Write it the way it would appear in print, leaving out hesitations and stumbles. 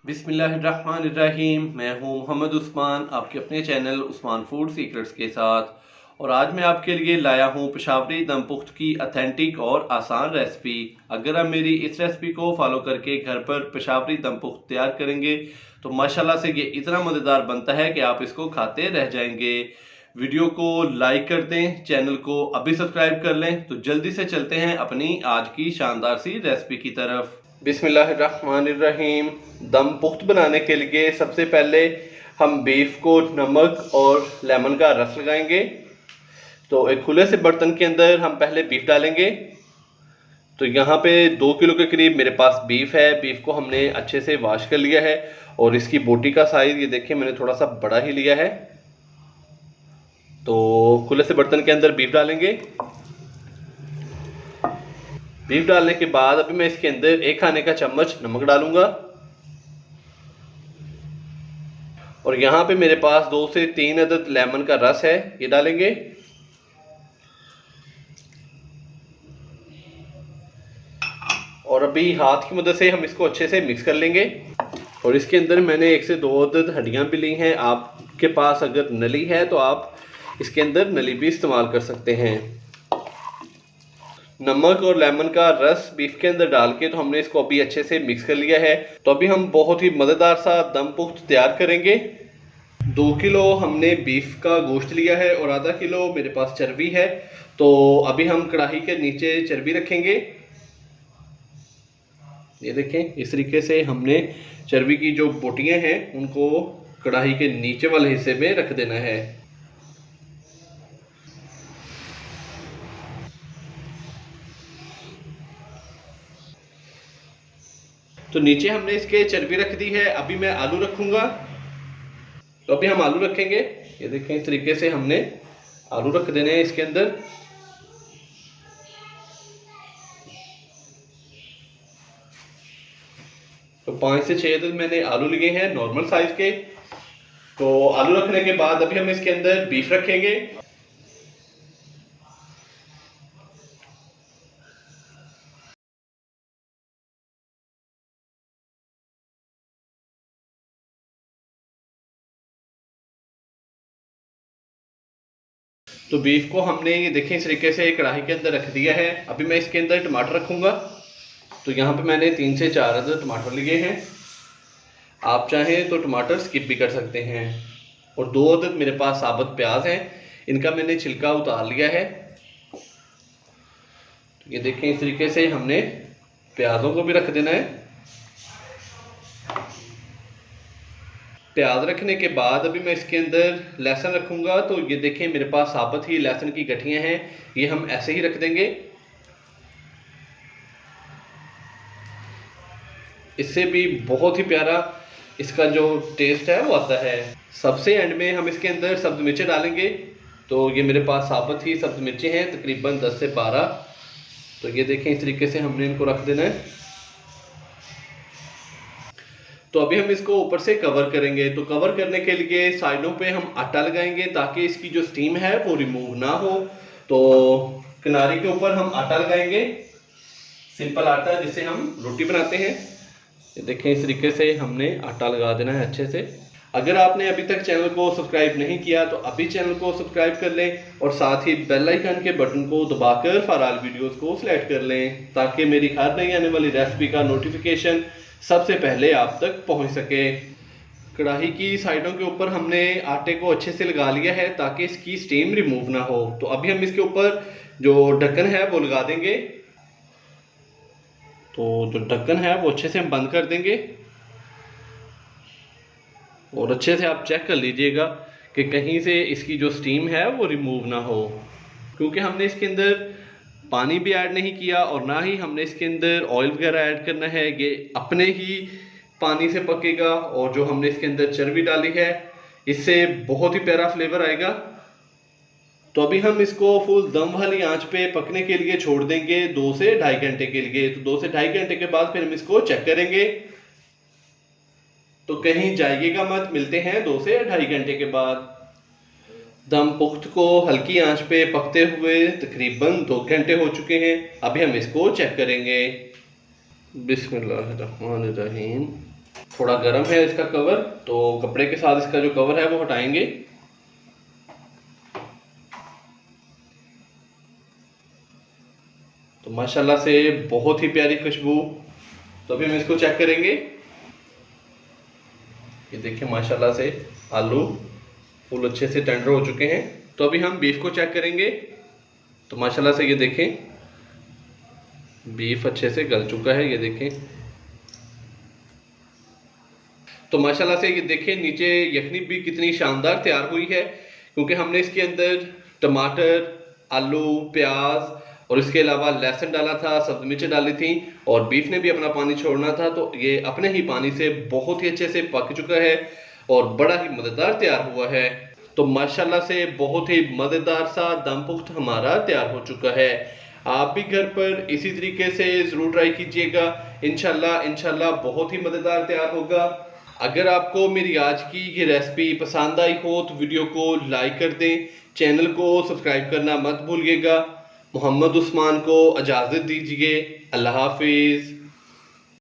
बिस्मिल्लाहिर्रहमानिर्रहीम। मैं हूं मोहम्मद उस्मान, आपके अपने चैनल उस्मान फूड सीक्रेट्स के साथ। और आज मैं आपके लिए लाया हूं पेशावरी दम पुख्त की अथेंटिक और आसान रेसिपी। अगर आप मेरी इस रेसिपी को फॉलो करके घर पर पेशावरी दम पुख्त तैयार करेंगे तो माशाल्लाह से ये इतना मज़ेदार बनता है कि आप इसको खाते रह जाएंगे। वीडियो को लाइक कर दें, चैनल को अभी सब्सक्राइब कर लें। तो जल्दी से चलते हैं अपनी आज की शानदार सी रेसिपी की तरफ। बिस्मिल्लाहिर्रहमानिर्रहीम। दम पुख्त बनाने के लिए सबसे पहले हम बीफ को नमक और लेमन का रस लगाएंगे। तो एक खुले से बर्तन के अंदर हम पहले बीफ डालेंगे। तो यहाँ पे 2 किलो के करीब मेरे पास बीफ है। बीफ को हमने अच्छे से वॉश कर लिया है और इसकी बोटी का साइज़ ये देखिए मैंने थोड़ा सा बड़ा ही लिया है। तो खुले से बर्तन के अंदर बीफ डालेंगे। बीफ डालने के बाद अभी मैं इसके अंदर 1 खाने का चम्मच नमक डालूंगा और यहाँ पे मेरे पास 2 से 3 अदद लेमन का रस है, ये डालेंगे। और अभी हाथ की मदद से हम इसको अच्छे से मिक्स कर लेंगे। और इसके अंदर मैंने 1 से 2 अदद हड्डियाँ भी ली हैं। आपके पास अगर नली है तो आप इसके अंदर नली भी इस्तेमाल कर सकते हैं। नमक और लेमन का रस बीफ के अंदर डाल के तो हमने इसको अभी अच्छे से मिक्स कर लिया है। तो अभी हम बहुत ही मज़ेदार सा दम पुख्त तैयार करेंगे। 2 किलो हमने बीफ का गोश्त लिया है और आधा किलो मेरे पास चर्बी है। तो अभी हम कढ़ाई के नीचे चर्बी रखेंगे। ये देखें, इस तरीके से हमने चर्बी की जो बोटियां हैं उनको कढ़ाई के नीचे वाले हिस्से में रख देना है। तो नीचे हमने इसके चर्बी रख दी है। अभी मैं आलू रखूंगा। तो अभी हम आलू रखेंगे। ये देखें, इस तरीके से हमने आलू रख देने हैं इसके अंदर। तो 5 से 6 अदद मैंने आलू लिए हैं नॉर्मल साइज के। तो आलू रखने के बाद अभी हम इसके अंदर बीफ रखेंगे। तो बीफ को हमने ये देखें इस तरीके से कढ़ाई के अंदर रख दिया है। अभी मैं इसके अंदर टमाटर रखूंगा। तो यहाँ पे मैंने 3 से 4 अदद टमाटर लिए हैं। आप चाहें तो टमाटर स्किप भी कर सकते हैं। और 2 अदद मेरे पास साबुत प्याज हैं, इनका मैंने छिलका उतार लिया है। तो ये देखें, इस तरीके से हमने प्याजों को भी रख देना है। प्याज रखने के बाद अभी मैं इसके अंदर लहसुन रखूंगा। तो ये देखें, मेरे पास साबुत ही लहसुन की गठियां हैं, ये हम ऐसे ही रख देंगे। इससे भी बहुत ही प्यारा इसका जो टेस्ट है वो आता है। सबसे एंड में हम इसके अंदर सब्ज मिर्चें डालेंगे। तो ये मेरे पास साबुत ही सब्ज मिर्चें हैं, तकरीबन 10 से 12। तो ये देखें, इस तरीके से हमने इनको रख देना है। तो अभी हम इसको ऊपर से कवर करेंगे। तो कवर करने के लिए साइडों पे हम आटा लगाएंगे ताकि इसकी जो स्टीम है वो रिमूव ना हो। तो किनारे के ऊपर हम आटा लगाएंगे, सिंपल आटा जिसे हम रोटी बनाते हैं। ये देखें, इस तरीके से हमने आटा लगा देना है अच्छे से। अगर आपने अभी तक चैनल को सब्सक्राइब नहीं किया तो अभी चैनल को सब्सक्राइब कर लें और साथ ही बेल आइकन के बटन को दबाकर फॉर ऑल वीडियोस को सिलेक्ट कर लें ताकि मेरी हर नई आने वाली रेसिपी का नोटिफिकेशन सबसे पहले आप तक पहुंच सके। कढ़ाई की साइडों के ऊपर हमने आटे को अच्छे से लगा लिया है ताकि इसकी स्टीम रिमूव ना हो। तो अभी हम इसके ऊपर जो ढक्कन है वो लगा देंगे। तो जो ढक्कन है वो अच्छे से हम बंद कर देंगे और अच्छे से आप चेक कर लीजिएगा कि कहीं से इसकी जो स्टीम है वो रिमूव ना हो, क्योंकि हमने इसके अंदर पानी भी ऐड नहीं किया और ना ही हमने इसके अंदर ऑयल वगैरह ऐड करना है। ये अपने ही पानी से पकेगा और जो हमने इसके अंदर चर्बी डाली है इससे बहुत ही प्यारा फ्लेवर आएगा। तो अभी हम इसको फुल दम वाली आंच पे पकने के लिए छोड़ देंगे 2 से 2.5 घंटे के लिए। तो 2 से 2.5 घंटे के बाद फिर हम इसको चेक करेंगे। तो कहीं जाइएगा मत, मिलते हैं 2 से 2.5 घंटे के बाद। दम पुख्त को हल्की आंच पे पकते हुए तकरीबन 2 घंटे हो चुके हैं। अभी हम इसको चेक करेंगे। बिस्मिल्लाहिर्रहमानिर्रहीम। थोड़ा गर्म है इसका कवर, तो कपड़े के साथ इसका जो कवर है वो हटाएंगे। तो माशाल्लाह से बहुत ही प्यारी खुशबू। तो अभी हम इसको चेक करेंगे। ये देखिए माशाल्लाह से आलू फुल अच्छे से टेंडर हो चुके हैं। तो अभी हम बीफ को चेक करेंगे। तो माशाल्लाह से ये देखें बीफ अच्छे से गल चुका है, ये देखें। तो माशाल्लाह से ये देखें नीचे यखनी भी कितनी शानदार तैयार हुई है, क्योंकि हमने इसके अंदर टमाटर, आलू, प्याज और इसके अलावा लहसुन डाला था, सब्ज़ मिर्चें डाली थी और बीफ ने भी अपना पानी छोड़ना था। तो ये अपने ही पानी से बहुत ही अच्छे से पक चुका है और बड़ा ही मज़ेदार तैयार हुआ है। तो माशाल्लाह से बहुत ही मज़ेदार सा दम पुख्त हमारा तैयार हो चुका है। आप भी घर पर इसी तरीके से ज़रूर ट्राई कीजिएगा, इंशाल्लाह बहुत ही मज़ेदार तैयार होगा। अगर आपको मेरी आज की ये रेसिपी पसंद आई हो तो वीडियो को लाइक कर दें, चैनल को सब्सक्राइब करना मत भूलिएगा। मोहम्मद उस्मान को इजाज़त दीजिए। अल्लाह हाफिज़।